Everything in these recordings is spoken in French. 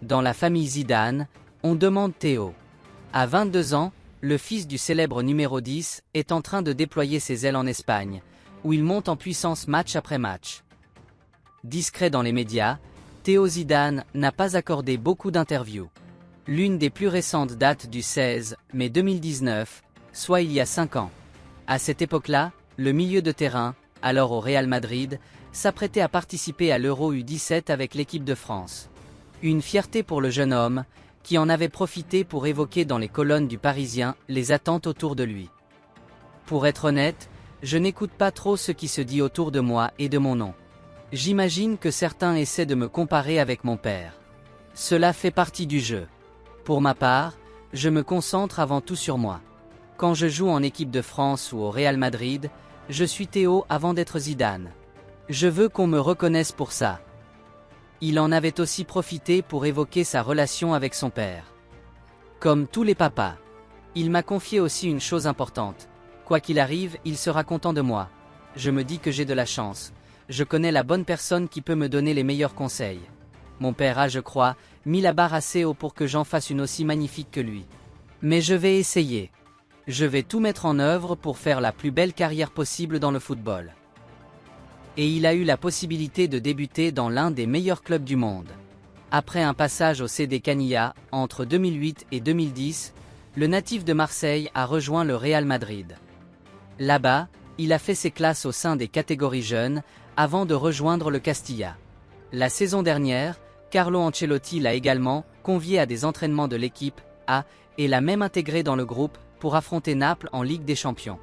Dans la famille Zidane, on demande Théo. À 22 ans, le fils du célèbre numéro 10 est en train de déployer ses ailes en Espagne, où il monte en puissance match après match. Discret dans les médias, Théo Zidane n'a pas accordé beaucoup d'interviews. L'une des plus récentes date du 16 mai 2019, soit il y a 5 ans. À cette époque-là, le milieu de terrain, alors au Real Madrid, s'apprêtait à participer à l'Euro U17 avec l'équipe de France. Une fierté pour le jeune homme, qui en avait profité pour évoquer dans les colonnes du Parisien les attentes autour de lui. Pour être honnête, je n'écoute pas trop ce qui se dit autour de moi et de mon nom. J'imagine que certains essaient de me comparer avec mon père. Cela fait partie du jeu. Pour ma part, je me concentre avant tout sur moi. Quand je joue en équipe de France ou au Real Madrid, je suis Théo avant d'être Zidane. Je veux qu'on me reconnaisse pour ça. Il en avait aussi profité pour évoquer sa relation avec son père. Comme tous les papas. Il m'a confié aussi une chose importante. Quoi qu'il arrive, il sera content de moi. Je me dis que j'ai de la chance. Je connais la bonne personne qui peut me donner les meilleurs conseils. Mon père a, je crois, mis la barre assez haut pour que j'en fasse une aussi magnifique que lui. Mais je vais essayer. Je vais tout mettre en œuvre pour faire la plus belle carrière possible dans le football. Et il a eu la possibilité de débuter dans l'un des meilleurs clubs du monde. Après un passage au CD Canilla, entre 2008 et 2010, le natif de Marseille a rejoint le Real Madrid. Là-bas, il a fait ses classes au sein des catégories jeunes, avant de rejoindre le Castilla. La saison dernière, Carlo Ancelotti l'a également convié à des entraînements de l'équipe A et l'a même intégré dans le groupe pour affronter Naples en Ligue des Champions.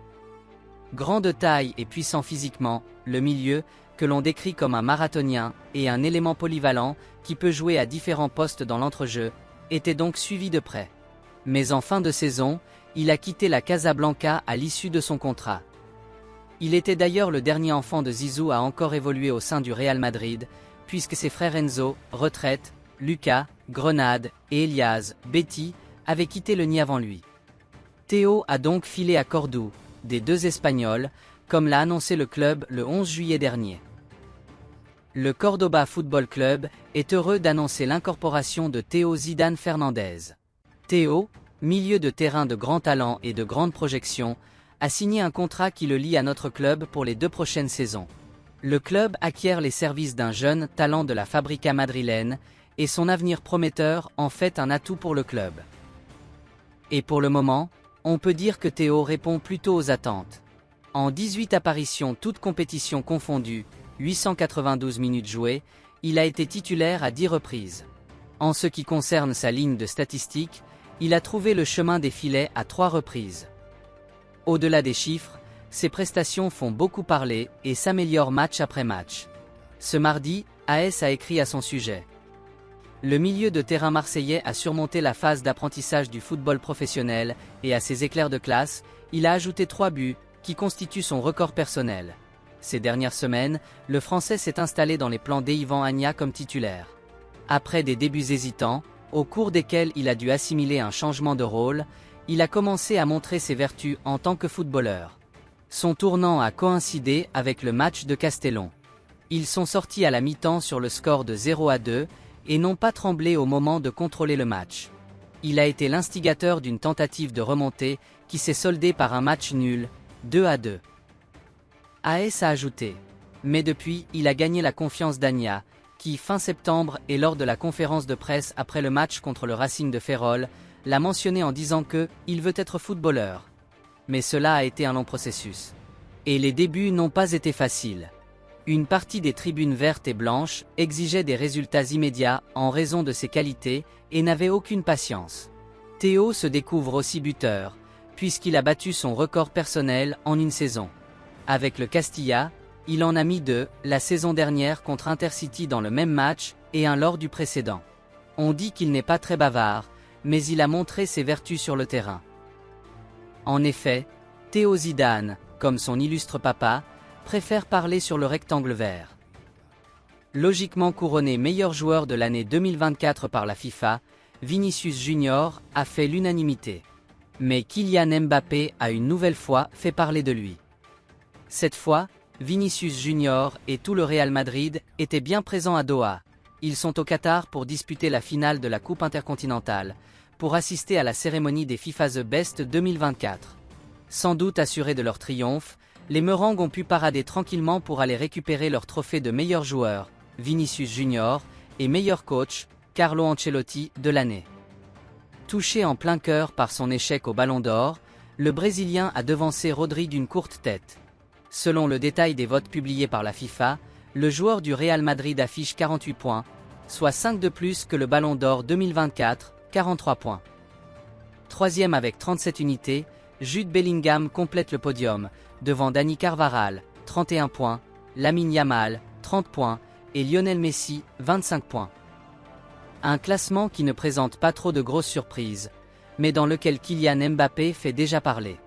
Grand de taille et puissant physiquement, le milieu, que l'on décrit comme un marathonien et un élément polyvalent qui peut jouer à différents postes dans l'entrejeu, était donc suivi de près. Mais en fin de saison, il a quitté la Casablanca à l'issue de son contrat. Il était d'ailleurs le dernier enfant de Zizou à encore évoluer au sein du Real Madrid, puisque ses frères Enzo, retraite, Lucas, Grenade et Elias, Betty, avaient quitté le nid avant lui. Théo a donc filé à Cordoue, des deux Espagnols, comme l'a annoncé le club le 11 juillet dernier. Le Cordoba Football Club est heureux d'annoncer l'incorporation de Théo Zidane Fernandez. Théo, milieu de terrain de grand talent et de grande projection, a signé un contrat qui le lie à notre club pour les 2 prochaines saisons. Le club acquiert les services d'un jeune talent de la Fabrica madrilène, et son avenir prometteur en fait un atout pour le club. Et pour le moment, on peut dire que Théo répond plutôt aux attentes. En 18 apparitions toutes compétitions confondues, 892 minutes jouées, il a été titulaire à 10 reprises. En ce qui concerne sa ligne de statistiques, il a trouvé le chemin des filets à 3 reprises. Au-delà des chiffres, ses prestations font beaucoup parler et s'améliorent match après match. Ce mardi, AS a écrit à son sujet. Le milieu de terrain marseillais a surmonté la phase d'apprentissage du football professionnel et à ses éclairs de classe, il a ajouté 3 buts, qui constituent son record personnel. Ces dernières semaines, le Français s'est installé dans les plans d'Yvan Agna comme titulaire. Après des débuts hésitants, au cours desquels il a dû assimiler un changement de rôle, il a commencé à montrer ses vertus en tant que footballeur. Son tournant a coïncidé avec le match de Castellón. Ils sont sortis à la mi-temps sur le score de 0-2 et n'ont pas tremblé au moment de contrôler le match. Il a été l'instigateur d'une tentative de remontée qui s'est soldée par un match nul, 2-2. AS a ajouté. Mais depuis, il a gagné la confiance d'Agna, qui, fin septembre et lors de la conférence de presse après le match contre le Racing de Ferrol, l'a mentionné en disant qu'il veut être footballeur. Mais cela a été un long processus. Et les débuts n'ont pas été faciles. Une partie des tribunes vertes et blanches exigeait des résultats immédiats en raison de ses qualités et n'avait aucune patience. Théo se découvre aussi buteur, puisqu'il a battu son record personnel en une saison. Avec le Castilla, il en a mis 2, la saison dernière contre Intercity dans le même match et un lors du précédent. On dit qu'il n'est pas très bavard, mais il a montré ses vertus sur le terrain. En effet, Théo Zidane, comme son illustre papa, préfère parler sur le rectangle vert. Logiquement couronné meilleur joueur de l'année 2024 par la FIFA, Vinicius Junior a fait l'unanimité. Mais Kylian Mbappé a une nouvelle fois fait parler de lui. Cette fois, Vinicius Junior et tout le Real Madrid étaient bien présents à Doha. Ils sont au Qatar pour disputer la finale de la Coupe intercontinentale, pour assister à la cérémonie des FIFA The Best 2024. Sans doute assurés de leur triomphe, les Merengues ont pu parader tranquillement pour aller récupérer leur trophée de meilleur joueur, Vinicius Junior, et meilleur coach, Carlo Ancelotti, de l'année. Touché en plein cœur par son échec au Ballon d'Or, le Brésilien a devancé Rodri d'une courte tête. Selon le détail des votes publiés par la FIFA, le joueur du Real Madrid affiche 48 points, soit 5 de plus que le Ballon d'Or 2024, 43 points. Troisième avec 37 unités, Jude Bellingham complète le podium, devant Dani Carvajal, 31 points, Lamine Yamal, 30 points, et Lionel Messi, 25 points. Un classement qui ne présente pas trop de grosses surprises, mais dans lequel Kylian Mbappé fait déjà parler.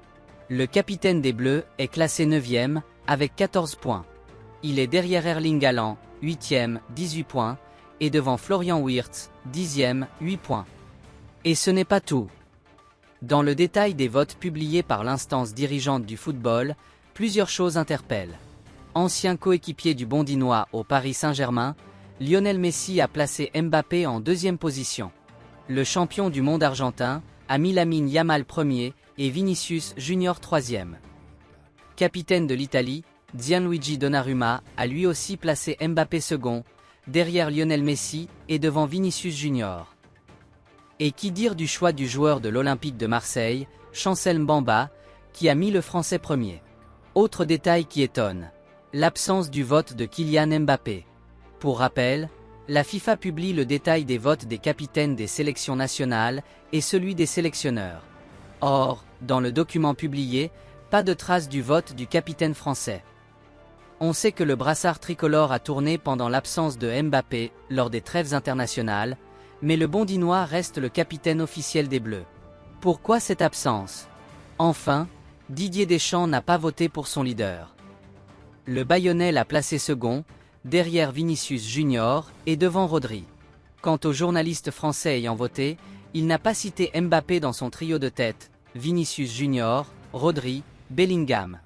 Le capitaine des Bleus est classé 9e, avec 14 points. Il est derrière Erling Haaland, 8e, 18 points, et devant Florian Wirtz, 10e, 8 points. Et ce n'est pas tout. Dans le détail des votes publiés par l'instance dirigeante du football, plusieurs choses interpellent. Ancien coéquipier du Bondinois au Paris Saint-Germain, Lionel Messi a placé Mbappé en deuxième position. Le champion du monde argentin a mis Lamine Yamal premier et Vinicius Junior troisième. Capitaine de l'Italie, Gianluigi Donnarumma a lui aussi placé Mbappé second, derrière Lionel Messi et devant Vinicius Junior. Et qui dire du choix du joueur de l'Olympique de Marseille, Chancel Mbamba, qui a mis le Français premier. Autre détail qui étonne, l'absence du vote de Kylian Mbappé. Pour rappel, la FIFA publie le détail des votes des capitaines des sélections nationales et celui des sélectionneurs. Or, dans le document publié, pas de trace du vote du capitaine français. On sait que le brassard tricolore a tourné pendant l'absence de Mbappé lors des trêves internationales, mais le Bondinois reste le capitaine officiel des Bleus. Pourquoi cette absence? Enfin, Didier Deschamps n'a pas voté pour son leader. Le Bayonnais l'a placé second, derrière Vinicius Junior et devant Rodri. Quant au journaliste français ayant voté, il n'a pas cité Mbappé dans son trio de tête, Vinicius Junior, Rodri, Bellingham.